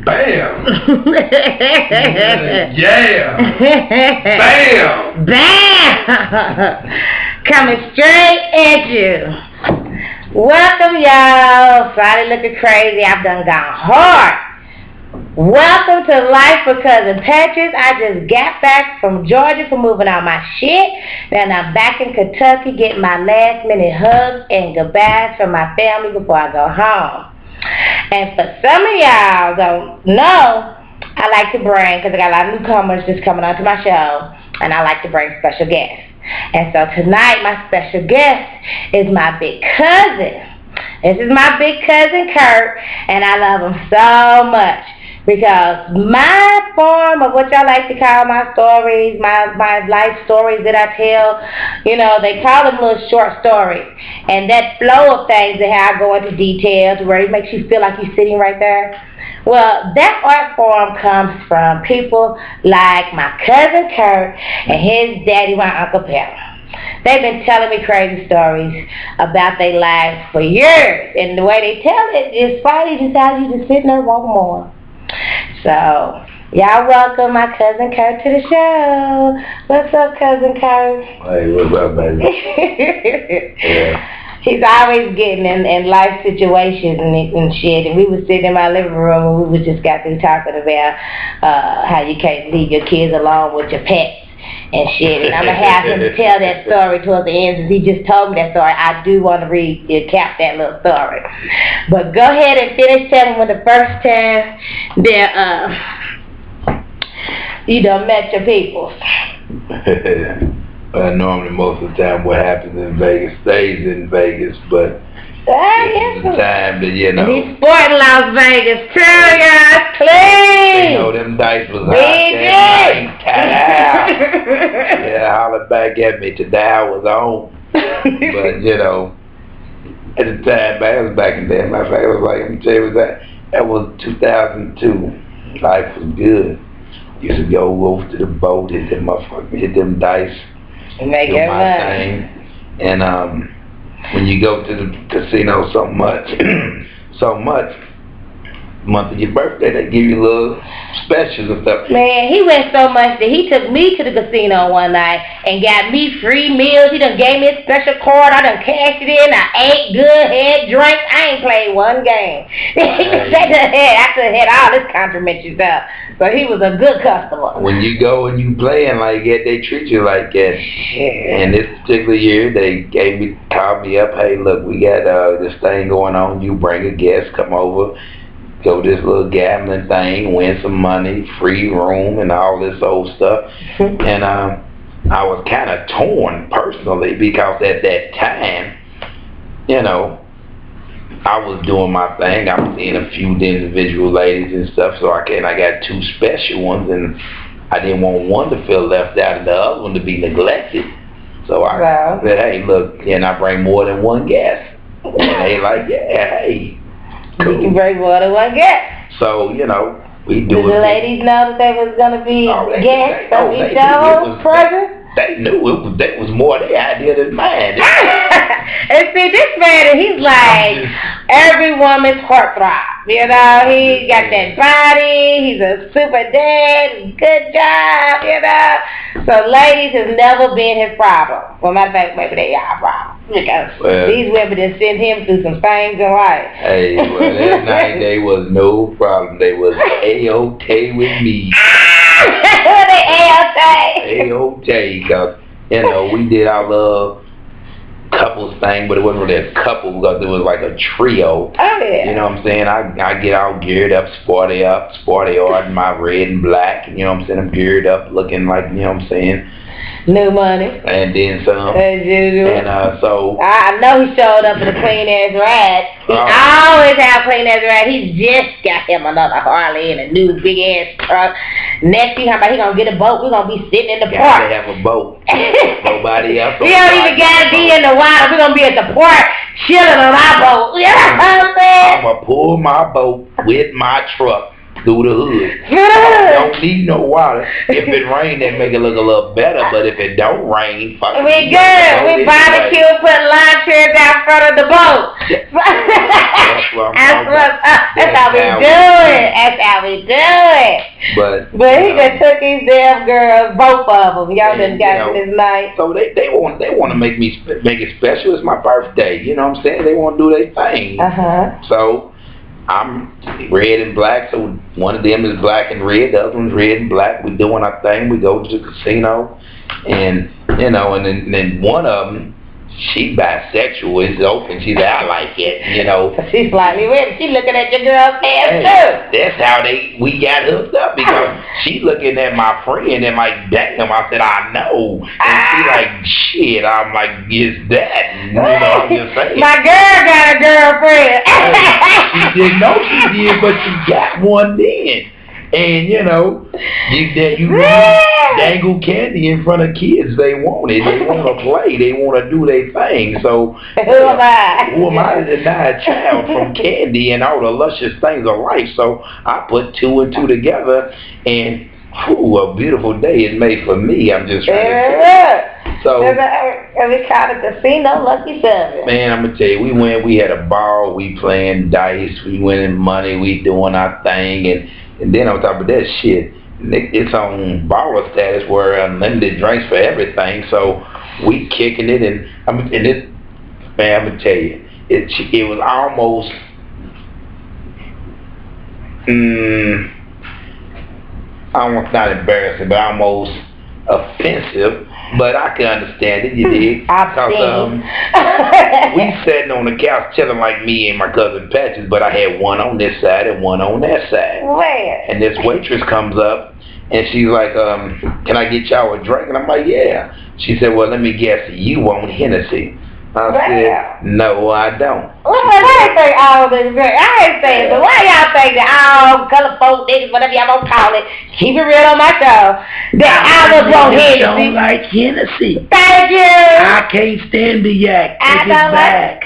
Bam! Yeah! Bam! Bam! Coming straight at you. Welcome, y'all. Friday looking crazy. I've done gone hard. Welcome to Life with Cousin Patches. I just got back from Georgia for moving all my shit. Then I'm back in Kentucky getting my last minute hugs and goodbyes from my family before I go home. And for some of y'all don't know, I like to bring, because I got a lot of newcomers just coming onto my show, and I like to bring special guests. And so tonight my special guest is my big cousin. This is my Big Cuzn Curt, and I love him so much. Because my form of what y'all like to call my stories, my life stories that I tell, you know, they call them little short stories. And that flow of things and how I go into details where it makes you feel like you're sitting right there. Well, that art form comes from people like my cousin Curt and his daddy, my Uncle Pep. They've been telling me crazy stories about their lives for years. And the way they tell it is funny, just how you just sit there and want more. So, y'all welcome my cousin Curt to the show. What's up, cousin Curt? Hey, what's up, baby? Yeah. He's always getting in life situations and shit. And we was sitting in my living room and we just got through talking about how you can't leave your kids alone with your pets and shit. And I'm going to have him tell that story towards the end since he just told me that story. I do want to recap that little story. But go ahead and finish telling me the first time that you done met your people. Well, normally most of the time what happens in Vegas stays in Vegas, but this is the time that, you know. He's sporting Las Vegas too, y'all. Clean. You know, them dice was hot that night. Yeah, hollered back at me. Today I was on. But, you know, at the time, man, it was back in there. My fact, it was like, let me tell you what that was 2002. Life was good. Used to go over to the boat, hit them motherfuckers, hit them dice, do my thing. And when you go to the casino so much, month of your birthday, they give you little specials and stuff. Man, he went so much that he took me to the casino one night and got me free meals. He done gave me a special card. I done cashed it in. I ate good, had drinks. I ain't played one game. He was shaking the head. I could have had all this complimentary stuff. So he was a good customer. When you go and you playing like that, they treat you like that. And this particular year, they called me up. Hey, look, we got this thing going on. You bring a guest, come over. Go this little gambling thing, win some money, free room, and all this old stuff. And I was kind of torn personally because at that time, you know, I was doing my thing. I was seeing a few individual ladies and stuff, so I got two special ones, and I didn't want one to feel left out and the other one to be neglected. So I said, hey, look, can I bring more than one guest? And they like, yeah, hey. Cool. You can bring more than one guest. So, you know, we do it. Did the ladies know that they was going to be guests of each other's presence? They knew that was more their idea than mine. And see, this man, he's like every woman's heartthrob. You know, he got that body. He's a super dad. Good job, you know. So ladies has never been his problem. Well, matter of fact, maybe they are a problem. Because these women that send him through some things in life. Hey, well, that night they was no problem. They was A-OK with me. They A-OK? A-OK, because, you know, we did our little couples thing, but it wasn't really a couple because it was like a trio. Oh, yeah. You know what I'm saying? I get all geared up, sporty art in my red and black. You know what I'm saying? I'm geared up, looking like, you know what I'm saying? New money. And then some. As usual. And so. I know he showed up in a clean ass ride. He always have clean ass ride. He just got him another Harley and a new big ass truck. Next thing, how about he gonna get a boat? We're gonna be sitting in the park. Gotta have a boat. Nobody else. He don't even gotta be in the water. We're gonna be at the park chilling on our boat. You know what I'm saying? I'm gonna pull my boat with my truck. through the hood. Don't need no water. If it rain, they make it look a little better. But if it don't rain, fuck it. We good. We barbecue, put lawn chairs out front of the boat. That's how we do it. That's how we do it. But he just took these damn girls, both of them. Y'all done got this night. So they want to make it special. It's my birthday. You know what I'm saying? They want to do their thing. So I'm red and black, so one of them is black and red, the other one's red and black. We doing our thing. We go to the casino, and and then one of them, she bisexual, is open. She's I like it, She's slightly weird. She looking at your girl's ass too. That's how we got hooked up, because she looking at my friend and like, damn. I said, I know. And she like, shit. I'm like, is that? I'm just saying. My girl got a girlfriend. She didn't know she did, but she got one then. And you dangle candy in front of kids. They want it. They want to play. They want to do their thing. So who am I? Who am I to deny a child from candy and all the luscious things of life? So I put two and two together, and a beautiful day is made for me. I'm just trying to. So we called it casino lucky seven. Man, I'm gonna tell you, we had a ball. We playing dice. We winning money. We doing our thing, and then on top of that shit, it's on baller status where unlimited drinks for everything. So we kicking it, and I'm gonna tell you, it was almost almost not embarrassing, but almost offensive. But I can understand it, you dig? Because we sitting on the couch chilling like me and my cousin Patches, but I had one on this side and one on that side. Where? And this waitress comes up and she's like, can I get y'all a drink? And I'm like, yeah. She said, well, let me guess, you want Hennessy. I said, no, I don't. Well, I ain't say all this great. I ain't saying, but why y'all think that all color folk niggas, whatever y'all gonna call it, keep it real on my show, that I was on Hennessy. I don't like Hennessy. Thank you. I can't stand the yak. Take it back.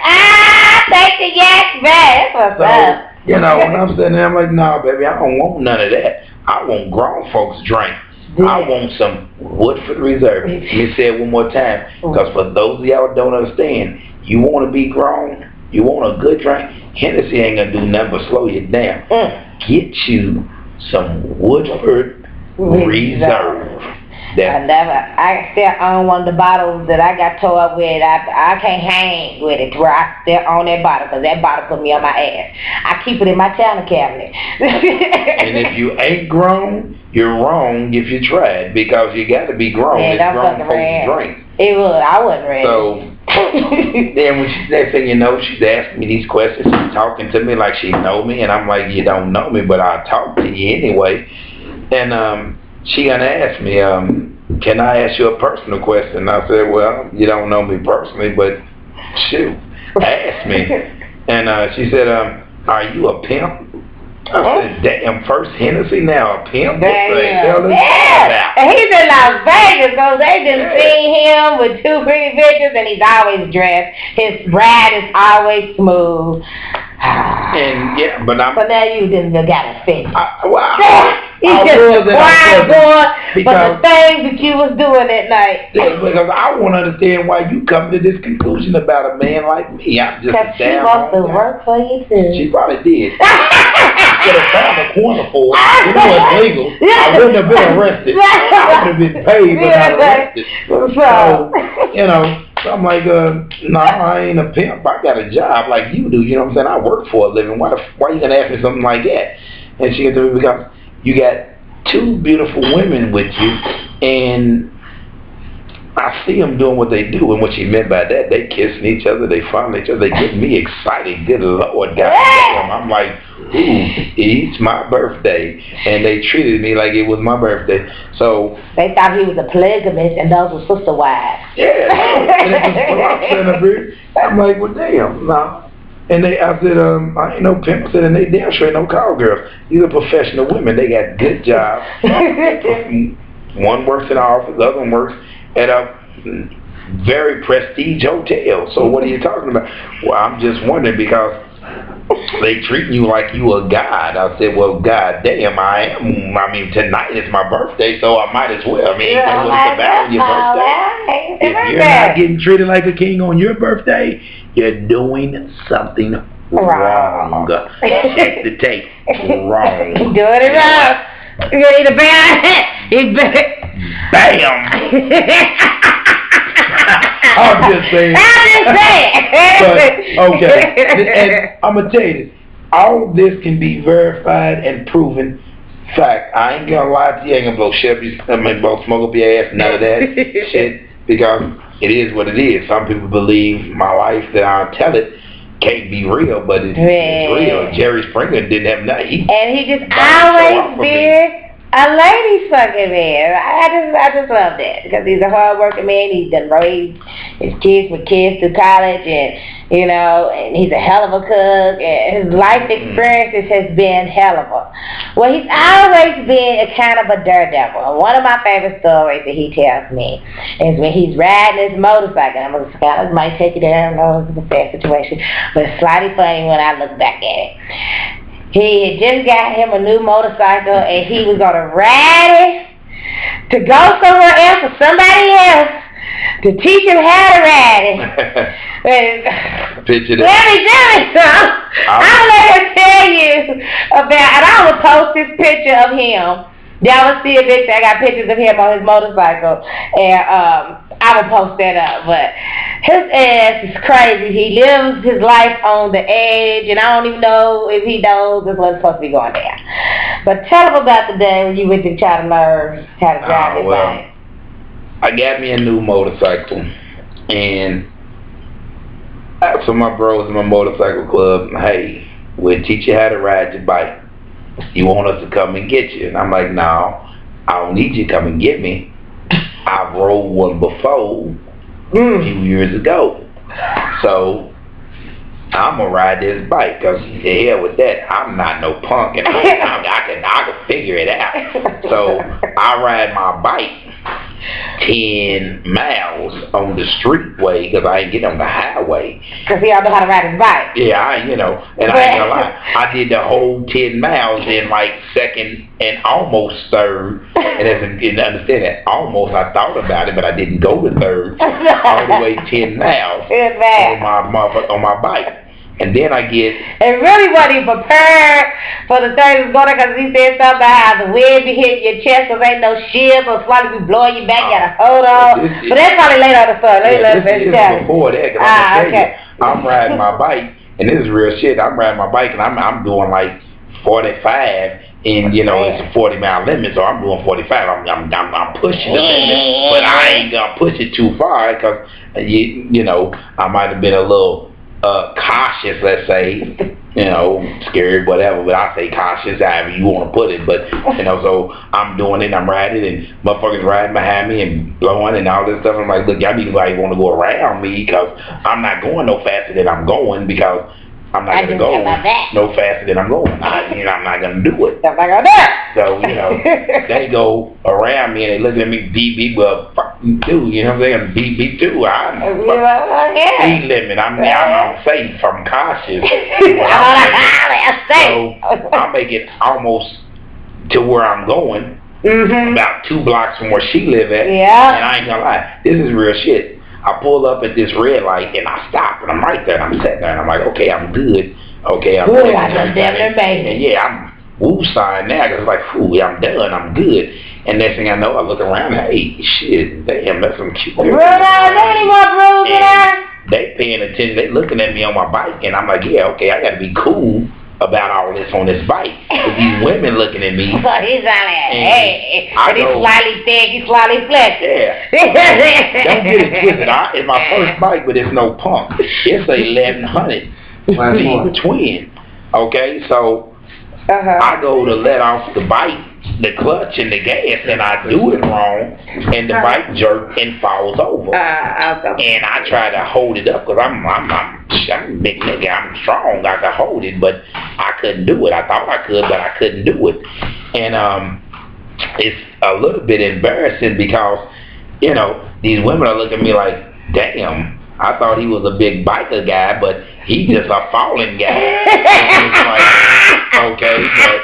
Take the yak back. What's up? When I'm sitting there, I'm like, nah, baby, I don't want none of that. I want grown folks drink. I want some Woodford Reserve. Let me say it one more time, because for those of y'all who don't understand, you want to be grown, you want a good drink, Hennessy ain't going to do nothing but slow you down. Get you some Woodford Reserve. I still own one of the bottles that I got tore up with. I can't hang with it where I still own that bottle, because that bottle put me on my ass. I keep it in my china cabinet. And if you ain't grown, you're wrong if you tried, because you got to be grown. It's grown folks drink. I wasn't ready. So then next thing you know, she's asking me these questions. She's talking to me like she know me, and I'm like, you don't know me, but I'll talk to you anyway. And she gonna ask me, can I ask you a personal question? I said, well, you don't know me personally, but shoot, ask me. And she said, are you a pimp? I said, damn, first Hennessy, now a pimp? Yeah, and he's in Las Vegas, so they just seen him with two pretty bitches, and he's always dressed. His ride is always smooth. And but now you didn't got offended. He's just quiet boy, but the things that you was doing at night. Yeah, because I want to understand why you come to this conclusion about a man like me. I'm just a damn. She wants to work for you too. She probably did. Could have found a corner for it. It was legal. I wouldn't have been arrested. I would have been paid, but not arrested. So I'm like, no, I ain't a pimp. I got a job like you do. You know what I'm saying? I work for a living. Why you gonna ask me something like that? And she said, because you got two beautiful women with you, and I see them doing what they do. And what she meant by that, they kissing each other, they fondling each other, they getting me excited. Good Lord, goddamn. I'm like, ooh, it's my birthday, and they treated me like it was my birthday. So they thought he was a polygamist, and those were sister wives. Yeah, I'm like, well, damn, no. And I said, I ain't no pimp. I said, and they damn sure ain't no call girls. These are professional women. They got good jobs. One works in the office, the other one works at a very prestige hotel. So what are you talking about? Well, I'm just wondering, because they treat you like you a god. I said, well, god damn, I am. I mean, tonight is my birthday, so I might as well. I mean, what's about your birthday? If you're not getting treated like a king on your birthday, you're doing something wrong. Check the tape. Wrong. Doing it wrong. You gonna eat a bear? You better. Bam! I'm just saying. But, okay. And I'm going to tell you this. All this can be verified and proven fact. I ain't going to lie to you. I ain't going to blow smoke up your ass, none of that shit. Because it is what it is. Some people believe my life that I'll tell it can't be real, but it's real. Jerry Springer didn't have nothing. And he just always been a lady fucking man. I just love that because he's a hard working man. He's done raised his kids with kids through college, and you know, and he's a hell of a cook. And his life experiences has been hell of a. Well, he's always been a kind of a daredevil. One of my favorite stories that he tells me is when he's riding his motorcycle. I'm gonna kind of might take you there. I know it's a sad situation, but it's slightly funny when I look back at it. He had just got him a new motorcycle and he was going to ride it to go somewhere else or somebody else to teach him how to ride it. Picture that. Let me tell you something. I'm going to tell you about, and I will post this picture of him. Y'all will see a picture. I got pictures of him on his motorcycle, and I will post that up. But his ass is crazy. He lives his life on the edge, and I don't even know if he knows this was supposed to be going down. But tell him about the day when you went to try to learn how to drive his bike. I got me a new motorcycle, and so my bros in my motorcycle club, hey, we'll teach you how to ride your bike. You want us to come and get you? And I'm like, no, I don't need you to come and get me. I've rode one before a few years ago. So I'm going to ride this bike because the hell with that. I'm not no punk and I can figure it out. So I ride my bike 10 miles on the streetway because I ain't get on the highway. Because he don't know how to ride his bike. Yeah, and I ain't gonna lie, I did the whole 10 miles in like second and almost third. And as you understand that, almost I thought about it, but I didn't go to third. All the way 10 miles on my bike. And then I get... And really wasn't even prepared for the thing that's going on because he said something about how the wind be hitting your chest because ain't no shield or swallow be blowing you back, you gotta hold on. But that's probably later on the story. This is before that because I'm gonna tell you, I'm riding my bike, and this is real shit. I'm riding my bike and I'm doing like 45 and you know it's a 40-mile limit, so I'm doing 45. I'm pushing the limit, but I ain't gonna push it too far because you know I might have been a little cautious, let's say, you know, scared, whatever, but I say cautious, however you want to put it, but, you know, so I'm doing it, I'm riding, and motherfuckers riding behind me and blowing and all this stuff. I'm like, look, y'all need to want to go around me because I'm not going no faster than I'm going because I'm not going to go no faster than I'm going. I'm not going to do it. I'm not going to do it. So, you know, they go around me and they look at me, beep, well, fuck you too, you know what I'm saying? Beep too. I'm speed limit. I'm safe. I'm cautious. So, I make it almost to where I'm going, about 2 blocks from where she live at. Yeah. And I ain't going to lie, this is real shit. I pull up at this red light and I stop and I'm right there and I'm sitting there and I'm like, okay, I'm good. Okay, I'm good. And yeah, I'm woo-sign now because it's like, whew, I'm done, I'm good. And next thing I know, I look around, hey, shit, damn, that's some cute. Bruno, is there any more bruises in there? They paying attention, they looking at me on my bike and I'm like, yeah, okay, I got to be cool about all this on this bike. But these women looking at me. So he's like, hey, but he's slightly thick, he's slightly flexible. Yeah. Don't get it twisted. It's my first bike, but it's no pump. It's a 1100 twin. Okay, so I go to let off the bike, the clutch and the gas, and I do it wrong, and the bike jerks and falls over. And I try to hold it up because I'm a big nigga, I'm strong, I can hold it, but I couldn't do it. I thought I could, but I couldn't do it. And it's a little bit embarrassing because, you know, these women are looking at me like, damn, I thought he was a big biker guy, but He's just a falling guy. It's like, okay, but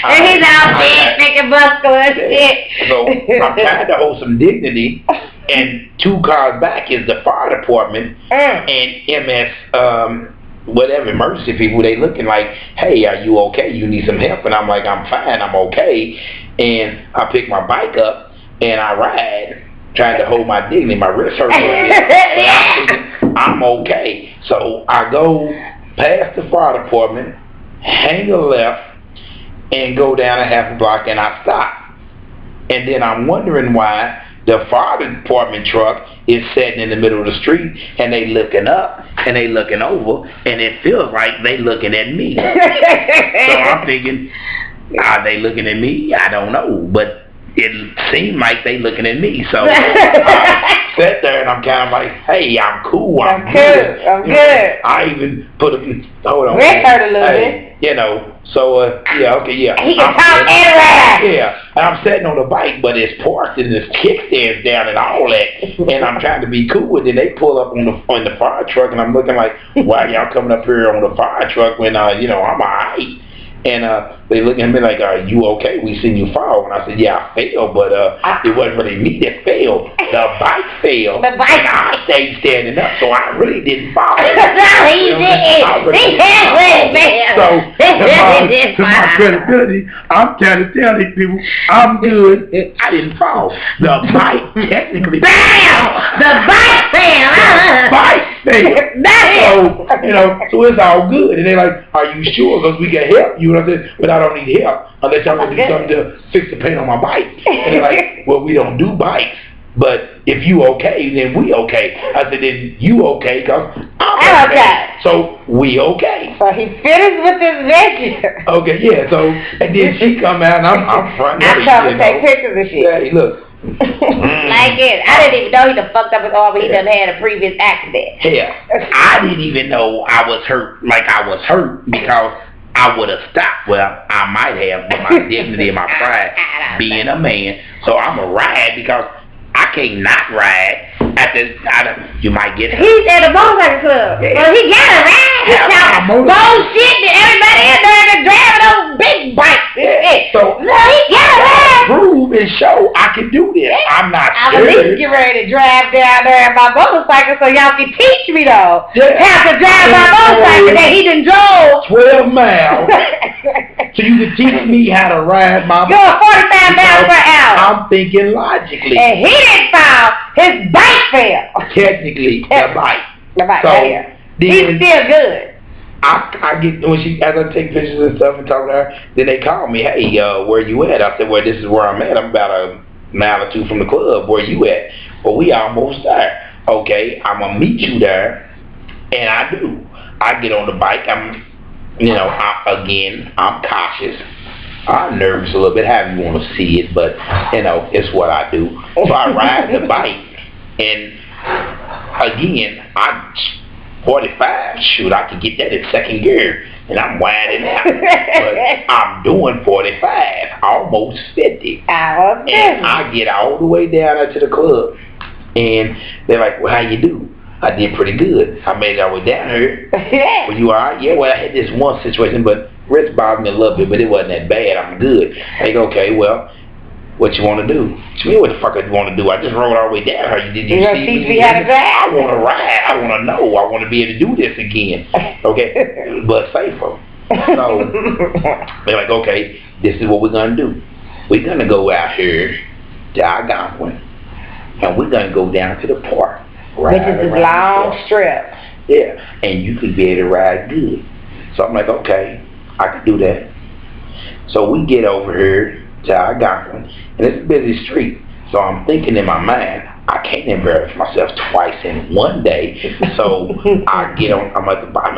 and he's all big, making muscular and shit. So I'm trying to hold some dignity, and 2 cars back is the fire department and MS whatever emergency people. They looking like, hey, are you okay? You need some help? And I'm like, I'm fine, I'm okay. And I pick my bike up and I ride, trying to hold my dignity. My wrist hurts a little bit, but I'm thinking, I'm okay. So I go past the fire department, hang a left, and go down a half a block, and I stop. And then I'm wondering why the fire department truck is sitting in the middle of the street, and they looking up, and they looking over, and it feels like they looking at me. So I'm thinking, are they looking at me? I don't know, but it seemed like they looking at me. So I sat there and I'm kind of like, hey, I'm cool. I'm good. I'm good. I even put a, hold on. Rick hurt a little bit. You know, so, yeah, okay, yeah. He can talk and ride. Yeah, and I'm sitting on the bike, but it's parked and this kickstand's down and all that. And I'm trying to be cool, and then they pull up on the fire truck, and I'm looking like, why y'all coming up here on the fire truck when, you know, I'm all right? And they look at me like, are you okay? We seen you fall. And I said, yeah, I fell, but it wasn't really me that fell. The bike fell, and I stayed standing up, so I really didn't fall. No, he didn't. He fell. So, to my credibility, I'm trying to tell these people, I'm good. I didn't fall. The bike technically Bam! The bike fell. The bike fell. So, you know, so it's all good. And they're like, are you sure? Because we can help you. And I said, but I don't need help unless y'all want to do something to fix the paint on my bike. And they're like, well, we don't do bikes. But if you okay, then we okay. I said, then you okay, because I'm okay. So we okay. So he finished with his venture. Okay, yeah. So, and then she come out and I'm fronting. I come and take pictures and shit. Hey, look. Like it. I didn't even know he done fucked up his arm, but he done had a previous accident. Yeah. I didn't even know I was hurt like I was hurt because I would have stopped. Well, I might have with my dignity and my pride being a man. So I'm a ride because I can't not ride. You might get hurt. He's at the motorcycle club. Yeah. Well, he got a ride. Yeah, bullshit that everybody in there is driving those big bikes. Yeah. So no, he got a ride. Prove and show I can do this. I'm not I'm at least get ready to drive down there in my motorcycle so y'all can teach me though. Yeah. How to drive my motorcycle that he done drove 12 miles. So you can teach me how to ride my bike. Go 45 miles per hour. I'm thinking logically. And he didn't fall. His bike fell. Technically, the bike. The bike, so right here. He's still good. I get, as I take pictures and stuff and talk to her, then they call me, hey, where you at? I said, well, this is where I'm at. I'm about a mile or two from the club. Where you at? Well, we almost there. Okay, I'm going to meet you there. And I do. I get on the bike. I'm cautious. I'm nervous a little bit, however you want to see it, but, you know, it's what I do. So I ride the bike, and again, 45, shoot, I could get that in second gear, and I'm winding out. But I'm doing 45, almost 50. And I get all the way down there to the club, and they're like, well, how you do? I did pretty good. I made it all the way down here. Yeah. Well, you all right? Yeah, well, I had this one situation, but wrist bothered me a little bit, but it wasn't that bad. I'm good. They go, okay, well, what you want to do? To me, what the fuck I want to do? I just rolled all the way down here. Did you see teach me how to drive? I want to ride. I want to know. I want to be able to do this again. Okay? But safer. So, they're like, okay, this is what we're going to do. We're going to go out here to Algonquin, and we're going to go down to the park. Which is this long strip. Yeah, and you could be able to ride good. So I'm like, okay, I can do that. So we get over here to Algonquin, and it's a busy street. So I'm thinking in my mind, I can't embarrass myself twice in one day. So I get on. I'm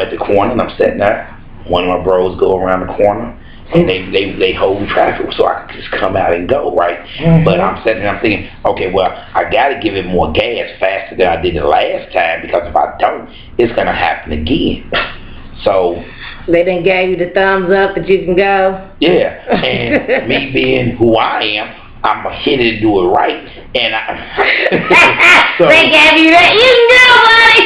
at the corner, and I'm sitting there. One of my bros go around the corner, and they hold traffic, so I can just come out and go, right? Mm-hmm. But I'm sitting there, I'm thinking, okay, well, I got to give it more gas faster than I did the last time, because if I don't, it's going to happen again. So they done gave you the thumbs up that you can go? Yeah, and me being who I am, I'm going to hit it and do it right. And so, they gave you that. You can go, buddy.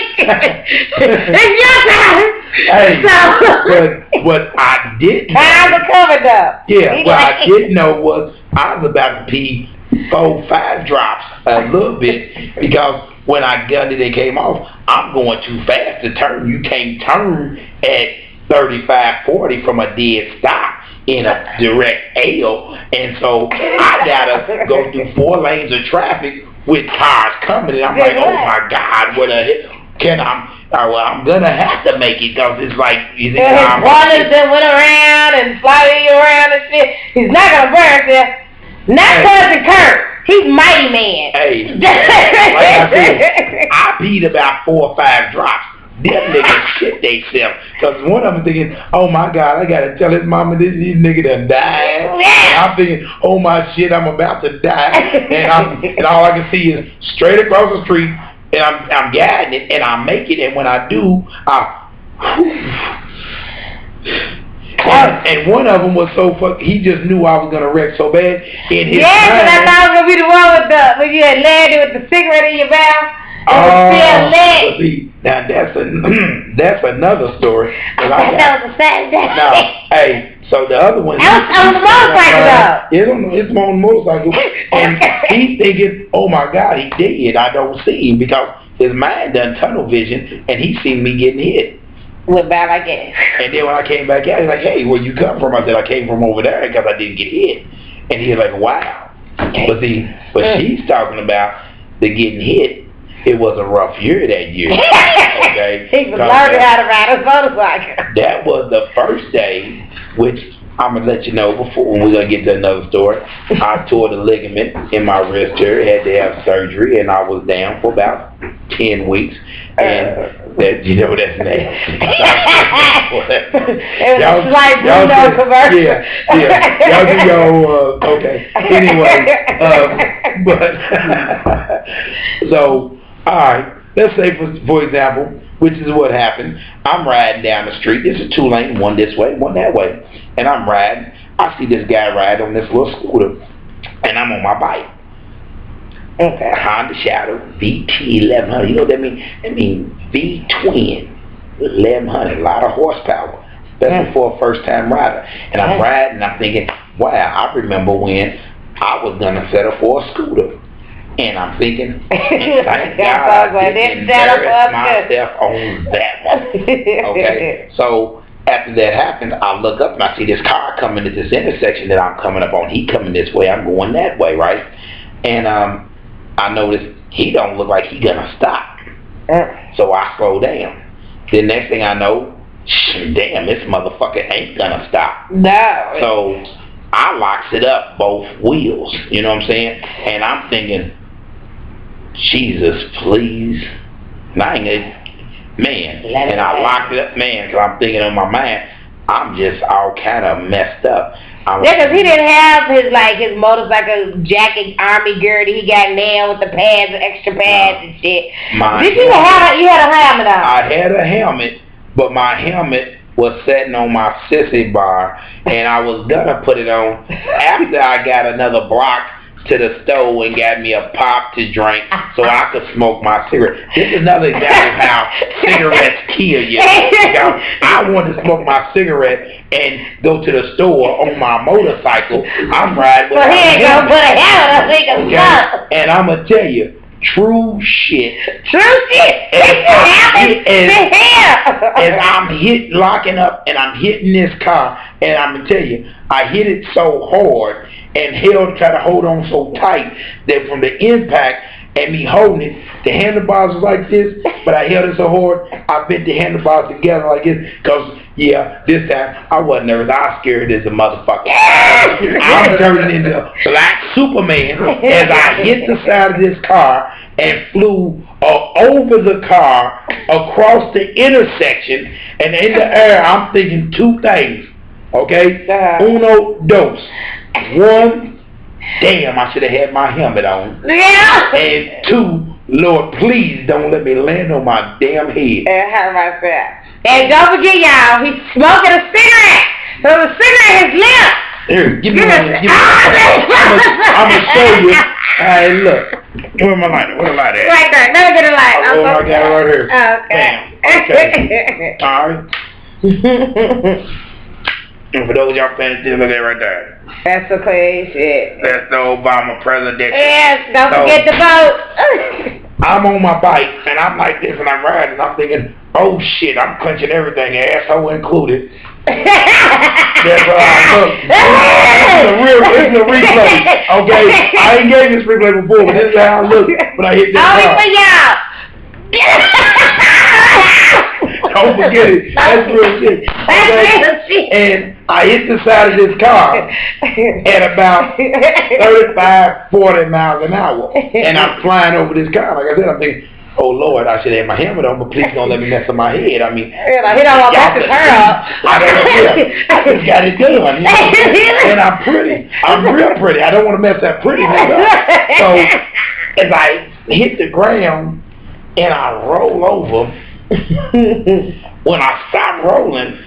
It's your time. Hey, but what I didn't know. Times are covered up. Yeah, what I didn't know was I was about to pee 4-5 drops a little bit because when I gunned it and came off, I'm going too fast to turn. You can't turn at 35, 40 from a dead stop in a direct L, and so I gotta go through 4 lanes of traffic with cars coming, and I'm like, oh my God, what the hell? I'm gonna have to make it because it's like his brothers that went around and sliding you around and shit. He's not gonna burn himself. Not Cuzn Curt. He's mighty man. Hey, like I said, I peed about 4 or 5 drops. Them niggas shit theyself. Because one of them thinking, oh my God, I gotta tell his mama this nigga done died. And I'm thinking, oh my shit, I'm about to die. And all I can see is straight across the street, and I'm guiding it, and I make it, and when I do, and one of them was so he just knew I was gonna wreck so bad in his mind. But I thought it was gonna be the one with when you had landed with the cigarette in your mouth. See, now that's another story. That was a Saturday. No, hey, so the other one. On the motorcycle. It's on the motorcycle, and he's thinking, "Oh my God, he dead." I don't see him because his mind done tunnel vision, and he seen me getting hit. With bad I guess. And then when I came back out, he's like, "Hey, where you come from?" I said, "I came from over there because I didn't get hit." And he's like, "Wow." But see, she's talking about the getting hit. It was a rough year that year. Okay? He was learning how to ride a motorcycle. That was the first day, which I'm going to let you know before we're going to get to another story. I tore the ligament in my wrist here, had to have surgery, and I was down for about 10 weeks. And that, you know, that's nasty. It was a slight Bruno commercial. Yeah. Y'all do your, okay. Anyway, but, so, all right, let's say, for example, which is what happened. I'm riding down the street. This is 2 lanes, one this way, one that way. And I'm riding. I see this guy ride on this little scooter, and I'm on my bike. Okay. Honda Shadow VT 1100. You know what that means? That means V-twin 1100. A lot of horsepower, especially for a first-time rider. And I'm riding, and I'm thinking, wow, I remember when I was going to settle for a scooter. And I'm thinking, thank God I didn't embarrass myself on that one. Okay, so after that happened, I look up and I see this car coming at this intersection that I'm coming up on. He coming this way, I'm going that way, right? And I noticed he don't look like he gonna stop. So I slow down. The next thing I know, damn, this motherfucker ain't gonna stop. No. So I locks it up, both wheels. You know what I'm saying? And I'm thinking, Jesus, please. And I ain't, man. And I locked it up, man, because I'm thinking in my mind, I'm just all kind of messed up. Yeah, because he didn't have his motorcycle jacket, army girdle. He got nailed with the pads, extra pads and shit. You had a helmet on? I had a helmet, but my helmet was sitting on my sissy bar, and I was gonna put it on after I got another block to the stove and got me a pop to drink so I could smoke my cigarette. This is another example of how cigarettes kill you. I wanted to smoke my cigarette and go to the store on my motorcycle. I'm riding with and I'm going to tell you, true shit. As I'm locking up and I'm hitting this car, and I'm going to tell you, I hit it so hard and try to hold on so tight that from the impact and me holding it, the handlebars was like this, but I held it so hard, I bent the handlebars together like this, because, yeah, this time, I wasn't nervous. I was scared as a motherfucker. I'm turning into Black Superman as I hit the side of this car and flew over the car, across the intersection, and in the air, I'm thinking 2 things, okay? Uno, dos. 1, damn, I should have had my helmet on. Yeah. And 2, Lord, please don't let me land on my damn head. How about that? And don't forget, y'all, he's smoking a cigarette. So the cigarette is lit. Here, give me one. I'm going to show you. Hey, look. Where my lighter? Where the lighter at? Right there. Never get a light. Oh, I got it right here. Okay. Bam. Okay. Alright. And for those y'all paying attention, look at it right there. That's the crazy shit. That's the Obama president. Yes, don't forget to vote. I'm on my bike, and I'm like this, and I'm riding, and I'm thinking, oh shit, I'm clenching everything, asshole included. That's how I look. It's a replay, okay? I ain't gave this replay before, but this is how I look when I hit that car. Don't forget it. That's real shit. Okay? And I hit the side of this car at about 35, 40 miles an hour. And I'm flying over this car. Like I said, I'm thinking, oh Lord, I should have my helmet on, but please don't let me mess up my head. I mean, he don't want to mess his hair up. I don't know. I just got it done. You know? And I'm pretty. I'm real pretty. I don't want to mess that prettiness up. So as I hit the ground and I roll over, when I stop rolling,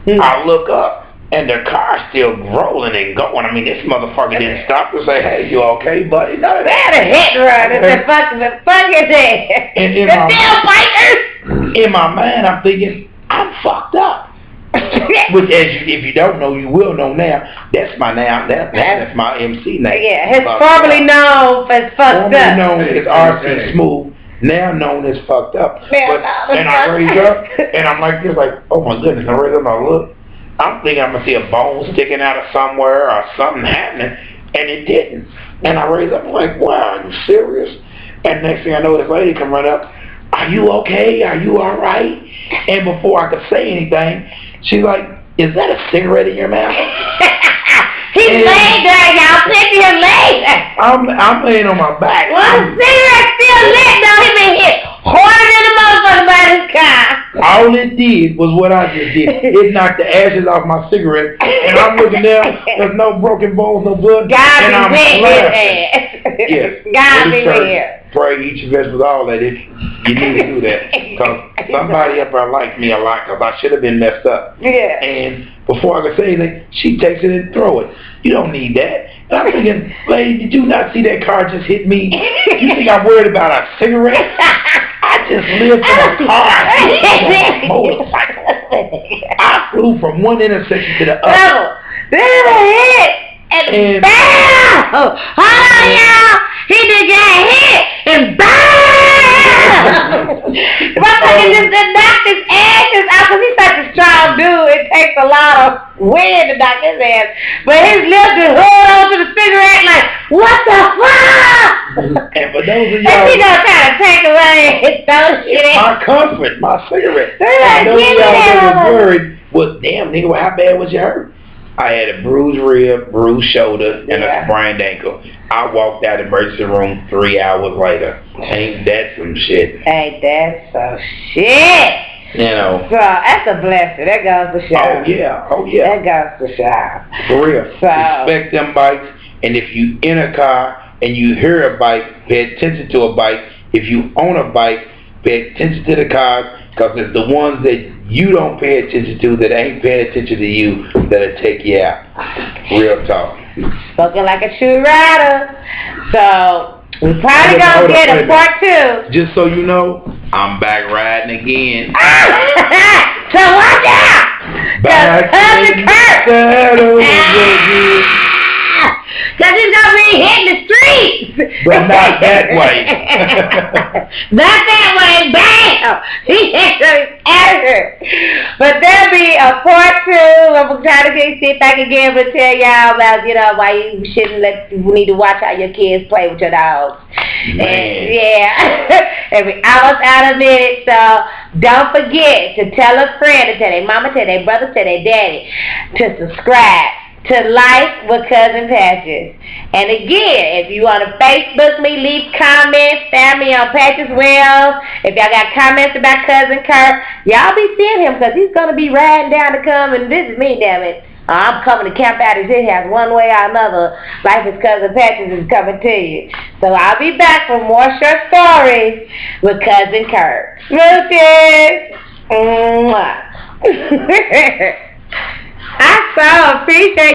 I look up and the car's still rolling and going. I mean, this motherfucker didn't stop to say, "Hey, you okay, buddy?" None of that. They had a hit run. It's the fuck is it? And in my mind, I'm thinking, I'm fucked up. Which, if you don't know, you will know now. That's my that's my MC name. Yeah, it's formerly known as fucked up. Formerly known as RC Smooth. Now known as fucked up. And I raise up, and I'm like this, like, oh my goodness, I raise up, I look. I'm thinking I'm going to see a bone sticking out of somewhere or something happening, and it didn't. And I raise up, I'm like, wow, are you serious? And next thing I know, this lady come run up, are you okay? Are you all right? And before I could say anything, she's like, is that a cigarette in your mouth? He's laying there, y'all. Take your leg. I'm laying on my back. Well, cigarette still lit, though. He been hit harder than the motherfucker by this car. All it did was what I just did. It knocked the ashes off my cigarette, and I'm looking down. There's no broken bones, no blood. God and I'm be with his Yes. God be with him. Pray, eat your vegetables, all that. You need to do that. Because somebody up there liked me a lot, because I should have been messed up. Yeah. And before I could say anything, she takes it and throw it. You don't need that. And I'm thinking, lady, did you not see that car just hit me? You think I'm worried about a cigarette? I just lived in a car. I flew from a motorcycle. I flew from one intersection to the other. There's a hit. And bam! Hold on, y'all. He just got hit. And bam! Motherfucker just knocked his ashes out because he's such a strong dude. It takes a lot of wind to knock his ass. But his lips just hold on to the cigarette like, what the fuck? And for those of y'all, and he don't try to take away his those shit. My comfort, my cigarette. And those of y'all that was worried, well, damn, nigga, well, how bad was you hurt? I had a bruised rib, bruised shoulder, and a sprained ankle. I walked out of the emergency room 3 hours later. Ain't that some shit? Ain't that some shit? You know. So that's a blessing. That goes to show. Oh yeah, oh yeah. That goes to show. For real. So, respect them bikes, and if you in a car and you hear a bike, pay attention to a bike. If you own a bike, pay attention to the cars, because it's the ones that you don't pay attention to that ain't paying attention to you that'll take you out. Real talk. Spoken like a true rider. So we probably gonna get a part 2. Just so you know, I'm back riding again. So watch out! Back in the saddle. Cause he's gonna be hitting the streets. But not that way. Not that way, bam! He hit the editor. But there'll be a part 2. I'm gonna try to see if I can get able to tell y'all about, you know, why you shouldn't you need to watch how your kids play with your dogs. Man. And, yeah. And we almost out of minute, so don't forget to tell a friend, to tell their mama, tell their brother, tell their daddy to subscribe to Life with Cousin Patches. And again, if you want to Facebook me, leave comments, find me on Patches Wells. If y'all got comments about Cousin Curt, y'all be seeing him because he's going to be riding down to come and visit me, damn it. I'm coming to camp out at his house one way or another. Life with Cousin Patches is coming to you. So I'll be back for more short stories with Cousin Curt. Smooches! Mwah. I so appreciate